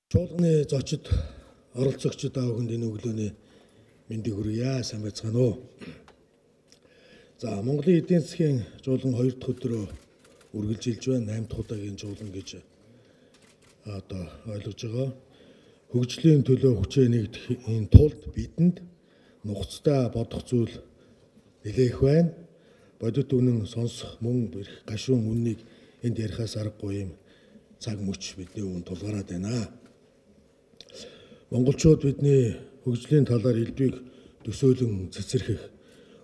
Чуулганы зочид оролцогчид аавынд энэ өглөөний мэндийг хүргье. Сайн байцгаана уу. За Монголын эдийн засгийн чуулган 2 дахь өдрөө үргэлжилж байна. 8 дахь удаагийн чуулган гэж одоо ойлгож байгаа. Хөгжлийн төлөө хүчээ нэгдэхийн тулд бидэнд нухацтай бодох зүйл нэлээх байна. Бодит үнэн сонсох мөн бэрх гашуун үннийг энд ярихаас аргагүй юм цаг мөч бидний өмнө тулгараад байна. Монголчууд бидний хөгжлийн талаар элдвийг төсөөлөн цэцэрлэх,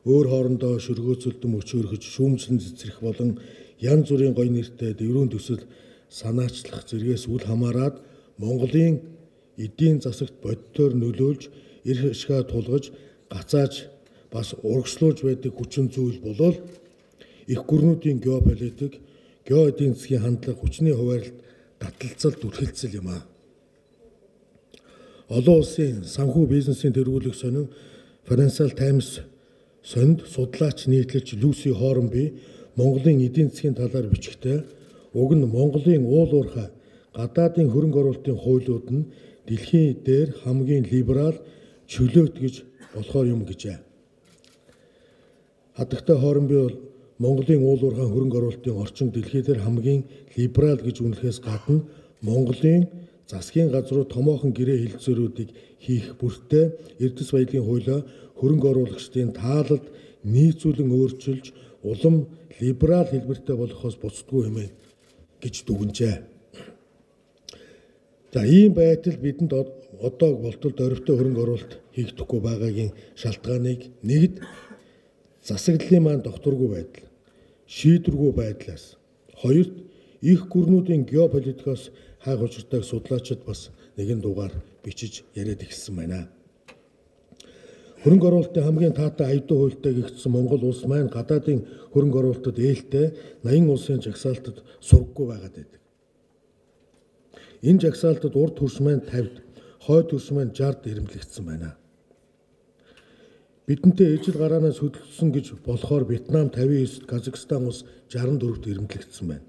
өөр хоорондоо шөргөөцөлдөн өчөөрхөж шүүмжлэн цэцэрлэх болон янз бүрийн гоё нэртэй дэврүүн төсөл санаачлах зэргээс үл хамааран Монголын эдийн засагт бодитоор нөлөөлж, эрх ашгаа тулгаж, гацааж бас урагшлуулж байдаг хүчин зүйл болол их гүрнүүдийн геополитик, геоэдийн засгийн хандлага, хүчний хуваарлалт, таталцалд үргэлжлэл юм а. Олон улсын санхүү бизнесийн тэргүүлэх сонин Financial Times сонд судлаач нийтлэлч Люси Хорнби Монголын эдийн засгийн талаар бичгтээ уг нь Монголын уул уурхай гадаадын хөрөнгө оруулалтын хуулиуд нь дэлхийн дээр хамгийн либерал чөлөөт гэж болохоор юм гэжээ. Хадагтай Хорнби бол Монголын уул уурхай хөрөнгө оруулалтын орчин дэлхийд дээр хамгийн либерал гэж үнэлэхээс гадна Монголын засгийн газруу томоохон гэрээ хэлэлцээрүүдийг хийх бүртээ эрдэс баялагын хуулиа хөрөнгө оруулагчдын таалалд нийцүүлэн өөрчилж улам либерал хэлбэртэй болохоос буцдаггүй хэмээн гэж дүгнжээ. За ийм байтал бидэнд одоо болтол дөрвтэй хөрөнгө оруулалт хийгдэхгүй байгаагийн шалтгааныг нэгд засаглалын маань докторгүй байдал, шийдвэргүй байдлаас, хоёрт их гүрнүүдийн геополитикоос хайх учиртайг судлаачид бас нэгэн дугаар бичиж яриад эхэлсэн байна. Хөрөнгө оруулалтын хамгийн таатай аюултай хуультай гэгдсэн Монгол улс маань гадаадын хөрөнгө оруулалтад ээлтэй 80 улсын жагсаалтад сургаггүй байгаад байдаг. Энэ жагсаалтад урд хөрш маань 50-д, хойд хөрш маань 60-д ирэмблэгдсэн байна. Бидэнтэй ижил гараанаас хөдөлсөн гэж болохоор Вьетнам 59-д, Казахстан улс 64-д ирэмблэгдсэн байна.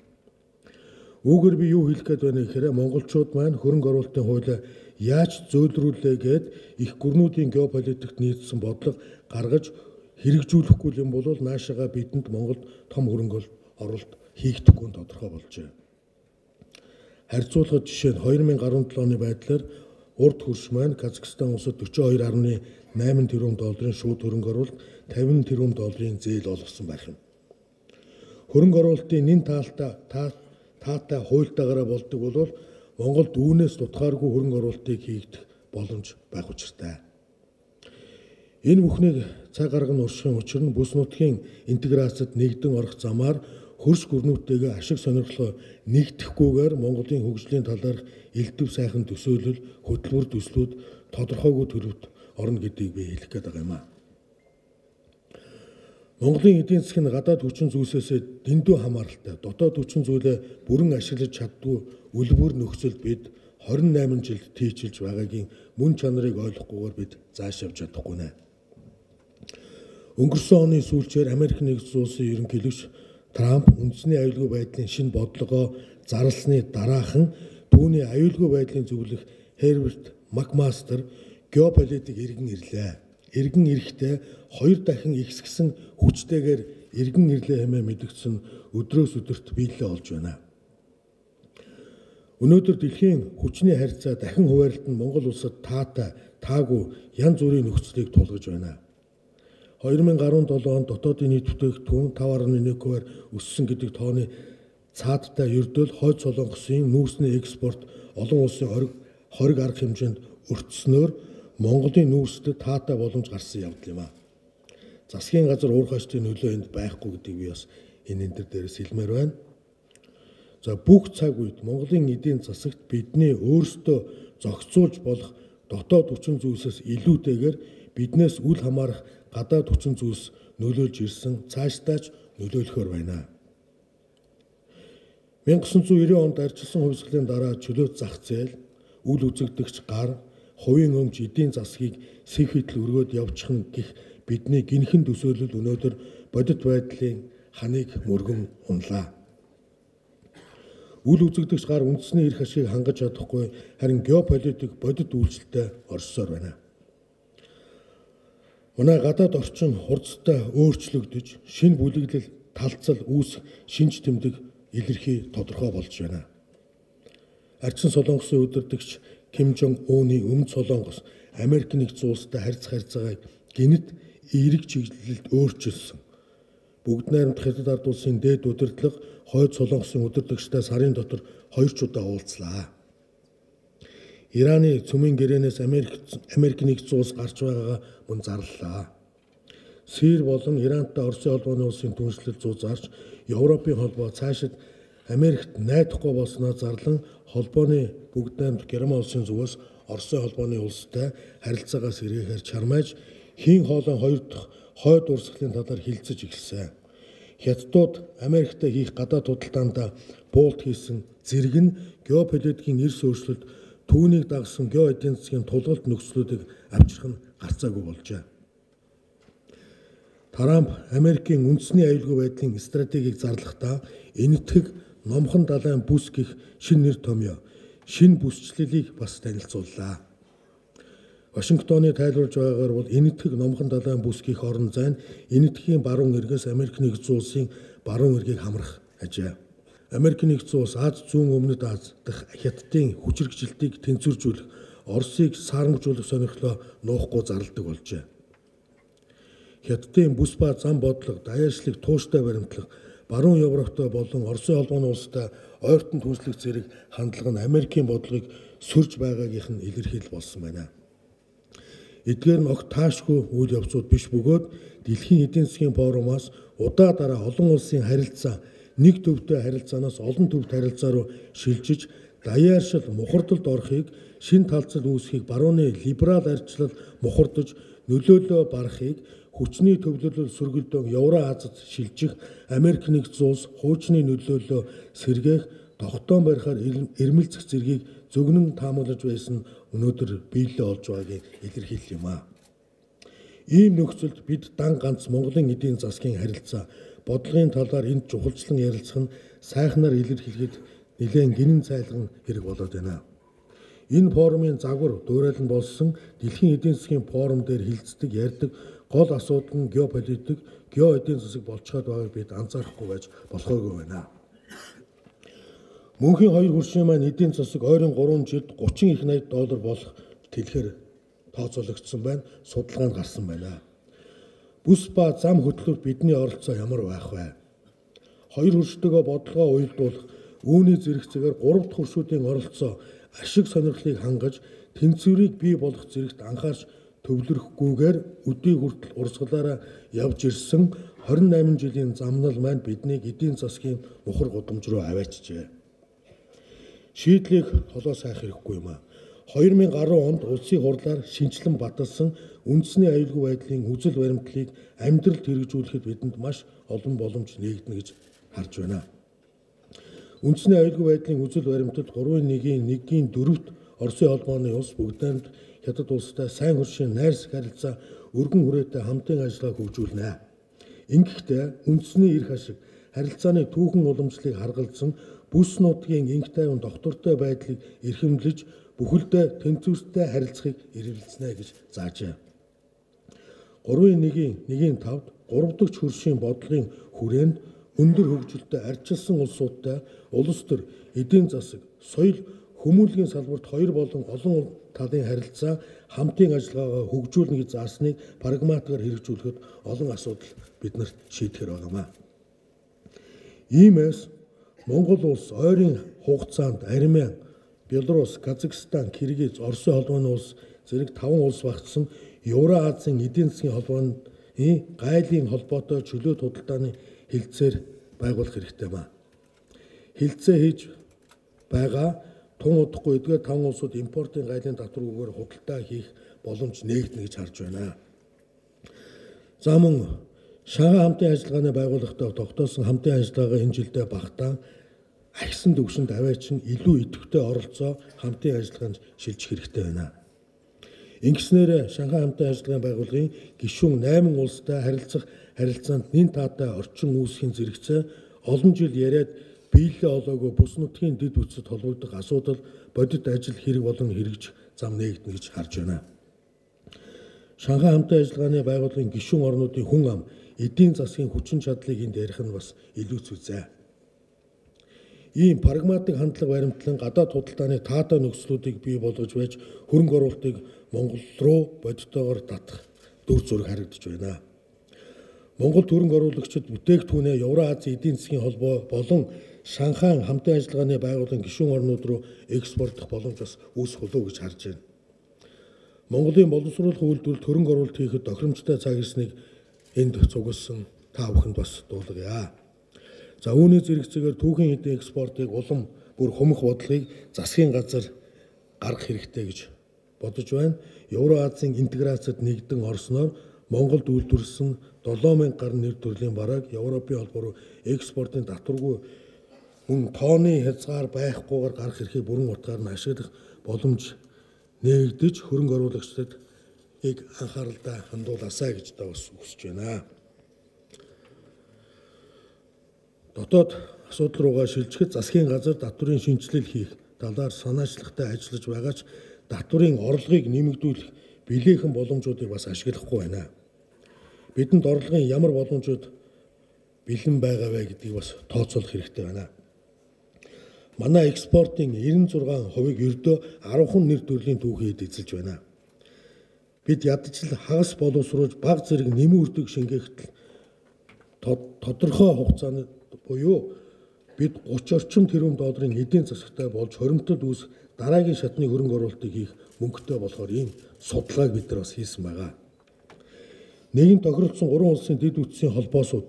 Үүгээр би юу хэлэх гээд байна гэхээр монголчууд маань хөрөнгө оруулалтын хуулиа яаж зөөлрүүлээ гэд их гүрнүүдийн геополитикт нийцсэн бодлого гаргаж хэрэгжүүлэхгүй юм бол наашаага бидэнд Монголд том хөрөнгө оруулалт хийгдэхгүй нь тодорхой болжээ. Харьцуулахад жишээ нь 2017 оны байдлаар урд хөрш маань Казахстан улсад 42.8 тэрбум долларын шууд хөрөнгө оруулалт, 50 тэрбум долларын зээл олгосон байх юм. Хөрөнгө оруулалтын нэн таатай хуультайгаараа болдог бол Монголд үүнээс тутгааргүй хөрөнгө оруулалтыг хийгдэх боломж байх учиртай. Энэ бүхнийг цаг арга уршихын учир нь бүс нутгийн интеграцид нэгдэн орох замаар хөрш гүрнүүтэйгээ ашиг сонирхлоо нэгдэхгүйгээр Монголын хөгжлийн талаарх элдв сайхан төсөөлөл, хөтөлбөр төслүүд тодорхойгүй төлөвт орно гэдгийг би хэлэх гээд байгаа юм а. Монголын эдийн засгийн гадаад хүчин зүйлсээс дэндүү хамааралтай. Дотоод хүчин зүйлээ бүрэн ашиглаж чаддгүй үлбэр нөхцөлд бид 28 жилд тийчилж байгаагийн мөн чанарыг ойлгохгүйгээр бид зааш явж чадахгүй нэ. Өнгөрсөн оны сүүлчээр Америк нэгдсэн улсын ерөнхийлөгч Трамп үндэсний аюулгүй байдлын шинэ бодлогоо зарлсны дараахан түүний аюулгүй байдлын зөвлөх Herbert McMaster геополитик иргэн ирлээ. Иргэн ирэхдээ 2 дахин ихсгсэн хүчтэйгээр иргэн ирлээ хэмээн мэдгдсэн өдрөөс өдөрт биелэлээ олж байна. Өнөөдөр дэлхийн хүчний харьцаа дахин хуваарлалт нь Монгол улсад таагүй янз бүрийн нөхцөлийг тулгаж байна. 2017 онд дотоодын нийт бүтээгдэхүүн 5.1%-аар өссөн гэдэг тооны цаадтай ердөөл хойд Солонгосын нүүрсний экспорт олон улсын хориг арга хэмжээнд өртснөөр Монголын нүүрсэд таатай боломж гарсан явдал юм а. Засгийн газар уурхайчдын нөлөө энд байхгүй гэдгийг би бас энэ дээрээс хэлмээр байна. За бүх цаг үед Монголын эдийн засагт бидний өөрсдөө зохицуулж болох дотоод хүчин зүйлсээс илүүтэйгээр биднээс үл хамаарах гадаад хүчин зүйлс нөлөөлж ирсэн цаашдаач нөлөөлөхөр байна. 1990 онд арчилсан хувьсгалын дараа чөлөөт зах зээл, үл үзэгдэгч гар, хувийн өмч эдийн засгийг сэв хидл өргөөд явчих нь гэх бидний гинхэн төсөөлөл өнөөдөр бодит байдлын ханыг мөргөн унлаа. үл үзэгдэгч гар үндэсний эрх ашиг хангаж чадахгүй харин геополитик бодит үйлчлэлтэй оршсоор байна. Манай гадаад орчин хурцтай өөрчлөгдөж, шинэ бүлэглэл, талцал үүсэх шинж тэмдэг илэрхий тодорхой болж байна. Арчин Солонгосын удирдагч Ким Жонг Уны Өмнөд Солонгос Америк нэгдсэн улстай харьцааг гэнэт эерэг чиглэлд өөрчилсөн. Бүгд найрамдах Хятад ард улсын дээд удирдлага Хойд Солонгосын удирдагчтай сарын дотор 2 удаа уулзлаа. Ираны цөмийн гэрээнээс Америк нэгдсэн улс гарч байгаагаа мөн зарлалаа. Сир болон Ирантай Оросын холбооны улсын түншлэл зузаарч Европын холбоо цаашид Америкт найдахгүй болсноо зарлан холбооны бүгд найрамдах Герман улсын зүгээс Оросын холбооны улстай харилцаагаас эргээхээр чармайж хийн хоолой хоёр дахь хойд урсгалын талаар хилцэж эхэлсэн. Хятадууд Америктэй хийх гадаад худалдаанд буулт хийсэн зэрэг нь геополитикийн эрс өөрчлөлт түүнийг дагсан гео эдийн засгийн тулгалт нөхцлүүдийг авчрах нь гарцаагүй болжээ. Трамп Америкийн үндэсний аюулгүй байдлын стратегийг зарлахдаа энэтхэг номхон далайн бүс гэх шинэ нэр томьёо, шинэ бүсчлэлийг бас танилцууллаа. Вашингтоны тайлбарж байгаагаар бол энэтхэг номхон далайн бүс гэх орон зайн энэтхэгийн баруун эргээс Америк нэгдсэн улсын баруун эргийг хамрах ажээ. Америк нэгдсэн улс Аз зүүн өмнөд Аз дахь Хятадын хүчирхэгжилтийг тэнцвэржүүлэх, Оросыг саармжуулах сонирхлоо нуухгүй зарладаг болжээ. Хятадын бүс ба зам бодлого, даяаршлыг тууштай баримтлах, баруун Европтой болон Оросын холбооны улстай ойртон түншлэх зэрэг хандлага нь Америкийн бодлогыг сөрж байгаагийнх нь илэрхийлэл болсон байна. Эдгээр нь огт таашгүй үйл явцууд биш бөгөөд дэлхийн эдийн засгийн форумаас удаа дараа олон улсын харилцаа нэг төвтэй харилцаанаас олон төвд харилцаа руу шилжиж даяаршил мухардалд орохыг, шин талцал үүсхийг барууны либерал ардчлал мухардаж нөлөөлөө барахыг, хүчний төвлөрөл сөргөлдөөн Евразид шилжих Америк нэгдсэн улс хуучны нөлөөлөө сэргээх, тогтоон барихаар эрмэлзэх зэргийг зөгнөн таамаглаж байсан өнөөдөр биелэлээ олж байгаагийн илэрхийлэл юм аа. Ийм нөхцөлд бид дан ганц Монголын эдийн засгийн харилцаа бодлогын талаар энд чухалчлан ярилцах нь сайхнаар илэрхийлэхэд нэлээд гинэн цайлган хэрэг болоод байна. Энэ форумын загвар дуурайлан болсон дэлхийн эдийн засгийн форум дээр хилцдэг, ярьдаг гол асуудал нь геополитик, гео эдийн засаг болцоход байгааг бид анзаарахгүй байж болохоогүй байна. Мөнхийн хоёр хөршийн маань эдийн засаг ойрын 3 жилд 30 их $80 болох тэлхээр тооцоологдсон байна. Судалгаанд гарсан байна. Бүс ба зам хөтлөлт бидний оролцоо ямар байх вэ? Хоёр хөрштэйгөө бодлогоо уялдуулах, үүний зэрэгцээгээр 3 дахь хөршүүдийн оролцоо ашиг сонирхлыг хангаж, тэнцвэрийг бий болгох зэрэгт анхаарч төвлөрөхгүйгээр өдий хүртэл урсгалаараа явж ирсэн 28 жилийн замнал маань биднийг эдийн засгийн мухар гудамж руу аваачжээ. Шийдлийг холоо сайх хэрэггүй юм аа. 2010 онд улсын хурлаар шинжилэн баталсан үндэсний аюулгүй байдлын үзэл баримтлалыг амьдралд хэрэгжүүлэхэд бидэнд маш олон боломж нээгдэнэ гэж харж байна. Үндэсний аюулгүй байдлын үзэл баримтал 3.1-ийн 4-т Оросын холбооны улс бүгдээр Хятад улстай сайн хөршийн найрсаг харилцаа өргөн хүрээтэй хамтын ажиллагааг хөгжүүлнэ. Ингэхдээ үндэсний эрх ашиг харилцааны түүхэн уламжлалыг харгалзан бүс нутгийн инх тайван доктортой байдлыг эрхэмлэж бүхэлдээ тэнцвэртэй харилцахыг эргэлзнэ гэж заажээ. 3.1-ийн 5-д 3 дахь хөршийн бодлогын хүрээнд өндөр хөгжилтэй ардчилсан улсуудтай улс төр эдийн засаг, соёл, хүмүүнлэгийн салбарт хоёр болон олон талын харилцаа хамтын ажиллагаагаа хөгжүүлнэ гэж заасныг прагматикаар хэрэгжүүлэхэд олон асуудал биднэрт шийдэхэр байгаамаа. Иймээс Монгол улс ойрын хугацаанд Армян, Белорус, Казахстан, Киргиз, Оросын холбооны улс зэрэг 5 улс багтсан Евразийн эдийн засгийн холбооны гайлын холбоотой чөлөөт худалдааны хилцээр байгуулах хэрэгтэй байна. Хилцээ хийж байгаа тун удахгүй эдгээр 5 улсууд импортын гайлын татваргүйгээр худалдаа хийх боломж нээгдэнэ гэж харж байна. За мөн Шанхай хамтын ажиллагааны байгууллагатай тогтоосон хамтын ажиллагаа энэ жилдээ багтаан агсан төвшөнд аваачин илүү идэвхтэй оролцоо хамтын ажиллагаанд шилжих хэрэгтэй байна. Ингэснээр Шанхай хамтын ажиллагааны байгууллагын гишүүн 8 улстай харилцаанд нэн таатай орчин үүсхийн зэрэгцээ олон жил яриад биелээ олоогүй бус нутгийн дэд үтсэд холбогдох асуудал бодит ажил хэрэг болон хэрэгжих зам нээгдэнэ гэж харж байна. Шанхай хамтын ажиллагааны байгууллагын гишүүн орнуудын хүн ам эдийн засгийн хүчин чадлыг энд ярих нь бас илүү зүйтэй. Ийм прагматик хандлага баримтлан гадаад худалдааны таатай нөхцлүүдийг бий болгож байж хөрөнгө оруулалтыг Монгол руу бодитоогоор татах дүр зураг харагдаж байна. Монгол хөрөнгө оруулагчид бүтээгдэхүүнээ Евразийн эдийн засгийн холбоо болон Шанхай хамтын ажиллагааны байгууллагын гишүүн орнууд руу экспортлох боломж бас үүсэх болов гэж харж байна. Монголын боловсруулах үйлдвэрлэлд хөрөнгө оруулалт хийхэд тохиромжтой цаг ирснийг энд цугласан та бүхэнд бас дуулгая. За үүний зэрэгцээгээр түүхийн эдийн экспортыг улам бүр хумх бодлогыг засгийн газар гаргах хэрэгтэй гэж бодож байна. Евразийн интеграцид нэгдэн орсноор Монголд үйлдвэрлэсэн 7000 гаруй нэр төрлийн барааг Европын холбоо руу экспортын татваргүй мөн тооны хязгаар байхгүйгээр гарах эрхийг бүрэн утгаар нь ашиглах боломж нээгдэж хөрөнгө оруулагчдад анхааралтай хандуулаасаа гэж та бас хүсэж байна. Дотоод асуудал руугаа шилжихэд засгийн газар татварын шинжилэл хийх талаар санаачлагтай ажиллаж байгаа ч татварын орлогыг нэмэгдүүлэх билээхэн боломжуудыг бас ашиглахгүй байна. Бидэнд орлогын ямар боломжууд бэлэн байгаа вэ гэдгийг бас тооцоолох хэрэгтэй байна. Манай экспортын 96%-ыг ердөө 10 нэр төрлийн түүхийд эзэлж байна. Бид ядчил хагас боловсруулж бага зэрэг нэмэн үрдэг шингээхэд тодорхой хугацаанд буюу бид 30 орчим тэрбум долларын эдийн засагтай болж хоримтод үүсэх дараагийн шатны хөрөнгө оруулалтыг хийх мөнгөтэй болохоор ийм судалгааг бид нар бас хийсэн байгаа. Нийгэм тохиролцсон 3 улсын дэд үтсийн холбоосууд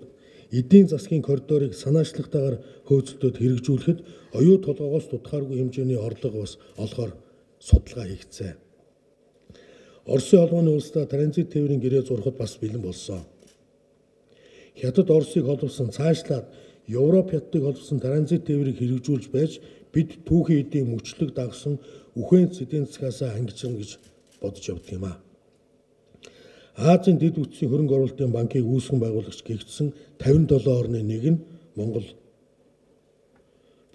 эдийн засгийн коридорыг санаачлагтайгаар хөөцөлдөд хэрэгжүүлэхэд оюу толгоогоос тутахааргүй хэмжээний орлого бас олохоор судалгаа хийгдсэн. Оросын холбооны улсдаа транзит тээврийн гэрээ зурхад бас бэлэн болсон. Хятад Оросыг холбосон цаашлаад Европ хятадыг холбосон транзит тээврийг хэрэгжүүлж байж бид түүхийн эдийн мөчлөг дагсан үхэнц эдийн засгаас ангижрна гэж бодож явдаг юм а. Азийн дэд үтсийн хөрөнгө оруулалтын банкыг үүсгэн байгуулагч гэгдсэн 57 орны нэг нь Монгол.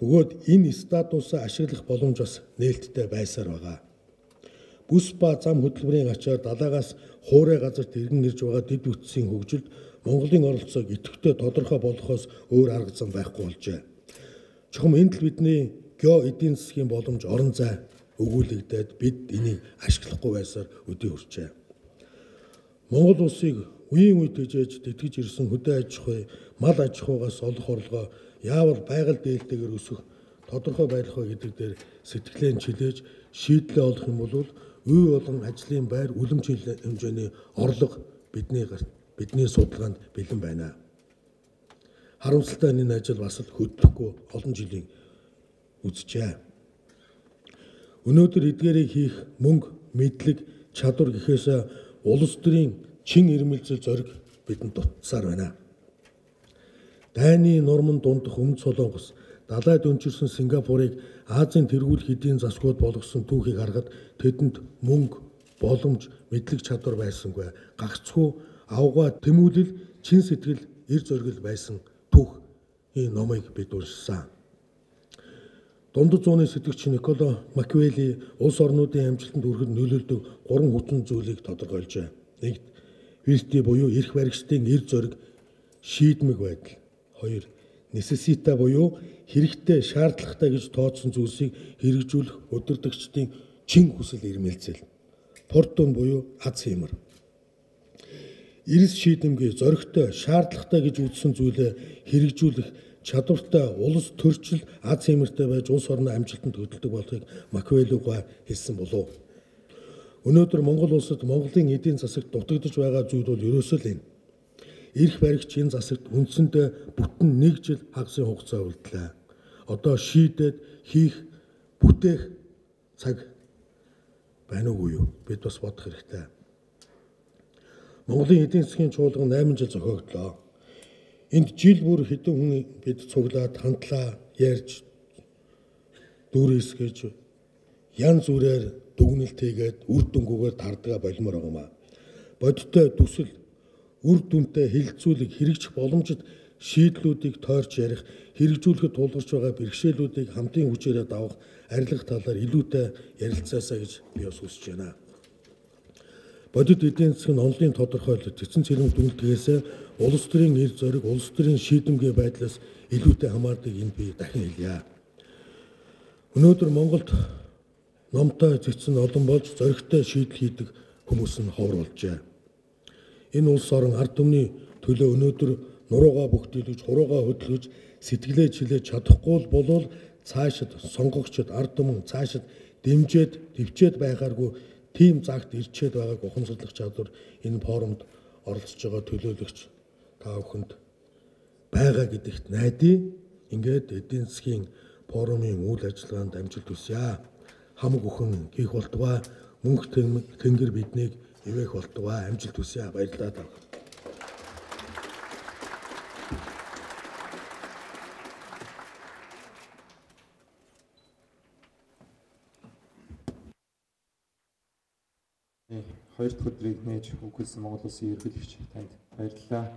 Бөгөөд энэ статусаа ашиглах боломж бас нээлттэй байсаар байгаа. Бүс ба зам хөтөлбөрийн ачаар далаагаас хуурай газарт иргэн ирж байгаа дэд үтсийн хөгжилд Монголын оролцоог идэвхтэй тодорхой болгохоос өөр арга зам байхгүй болжээ. Чухам энд л бидний гео эдийн засгийн боломж орон зай өгүүлэгдээд бид энийг ашиглахгүй байсаар өдөө хүрчээ. Монгол улсыг үеийн үед тэжээж тэтгэж ирсэн хөдөө аж ахуй, мал аж ахуйгаас олох орлогоо яавал байгаль дээлтэйгээр өсөх тодорхой байх вэ гэдэг дээр сэтгэлээ чилээж шийдлээ олох юм бол үе болон ажлын байр үлэмж хэмжээний орлого бидний судалгаанд бэлэн байна. Харамсалтай энэ ажил бас л хөдлөхгүй олон жилийн үзжээ. Өнөөдөр эдгээрийг хийх мөнгө, мэдлэг, чадвар гэхээс улс төрийн чин ирмэлзэл зориг бидэнд дутсаар байна. Дайны нурман дундах Өмнөд Солонгос, далайд өнчирсэн Сингапурыг Азийн тэргүүлэх эдийн засгууд болгосон түүхийг харахад тэдэнд мөнгө, боломж, мэдлэг чадвар байсангүй. Гагцхүү авгаа тэмүүлэл, чин сэтгэл, эр зоригл байсан түүхийн номыг бид уншсан. Дундад зууны сэтгэгч Никколо Макиавелли улс орнуудын амжилтанд хүрэхэд нөлөөлдөг 3 хүчин зүйлийг тодорхойлжээ. 1. Вирти буюу эрх баригчдын эр зориг, шийдмэг байдал. 2. Necessita буюу хэрэгтэй, шаардлагатай гэж тооцсон зүйлсийг хэрэгжүүлэх удирдагчдын чин хүсэл эрмэлзэл. Fortune буюу аз хямар. Эрс шийдэмгий, зоригтой, шаардлагатай гэж үзсэн зүйлээ хэрэгжүүлэх чадвартай улс төрчил аз хямартай байж улс орны амжилтанд хөдөлдөг болохыг Макиавелли хэлсэн болов. Өнөөдөр Монгол улсад Монголын эдийн засагт дутагдж байгаа зүйл бол ерөөсөө л энэ. Эрх баригч энэ засагт үндсэндээ бүтэн 1 жил хагасын хугацаа үлдлээ. Одоо шийдээд хийх, бүтээх цаг байна уугүй юу? Бид бас бодох хэрэгтэй. Монголын эдийн засгийн чуулган 8 жил зохиогдлоо. Энд жил бүр хэдэн хүн бид цуглаад хандлаа, ярьж, дүүрээс гэж янз бүрээр дүгнэлт хийгээд үр дүнгүйгээр тардгаа болмоор байгаа юм а. Бодиттой төсөл, үр дүнтэй хилцүүлэг хэрэгжих боломжит шийдлүүдийг тойрч ярих, хэрэгжүүлэхэд тулгарч байгаа бэрхшээлүүдийг хамтын хүчээрээ давах, арилгах талаар илүүтэй ярилцаасаа гэж би бас хүсэж байна. Бодит эдийн засгийн онолын тодорхойлолт, цэцэн цэрэг дүнэлтгээс улс төрийн эрх зориг, улс төрийн шийдэмгий байдлаас илүүтэй хамаардаг энд би дахин хэлье. Өнөөдөр Монголд номтой цэцэн олон болж зоригтой шийдэл хийдэг хүмүүс нь ховор болжээ. Энэ улс орон ард түмний төлөө өнөөдөр нуруугаа бүгдүүлж, хуруугаа хөдөлгөж, сэтгэлээ чилээж чадахгүй болвол цаашид сонгогчд ард түмэн цаашид дэмжиж, төвчээд байгааргүй тийм загт ирчээд байгааг ухамсарлах чадвар энэ форумд оролцож байгаа төлөөлөгч та бүхэнд байгаа гэдэгт найдаа. Ингээд эдийн засгийн форумын үйл ажиллагаанд амжилт хүсье. Хамаг өхөн хийх болтугай, мөнх тэнгэр биднийг ивэх болтугай, амжилт хүсье. Баярлалаа та. Хоёр дахь өдрийг нээж өгүүлсэн Монгол Улсын ерөнхийлөгч танд баярлалаа.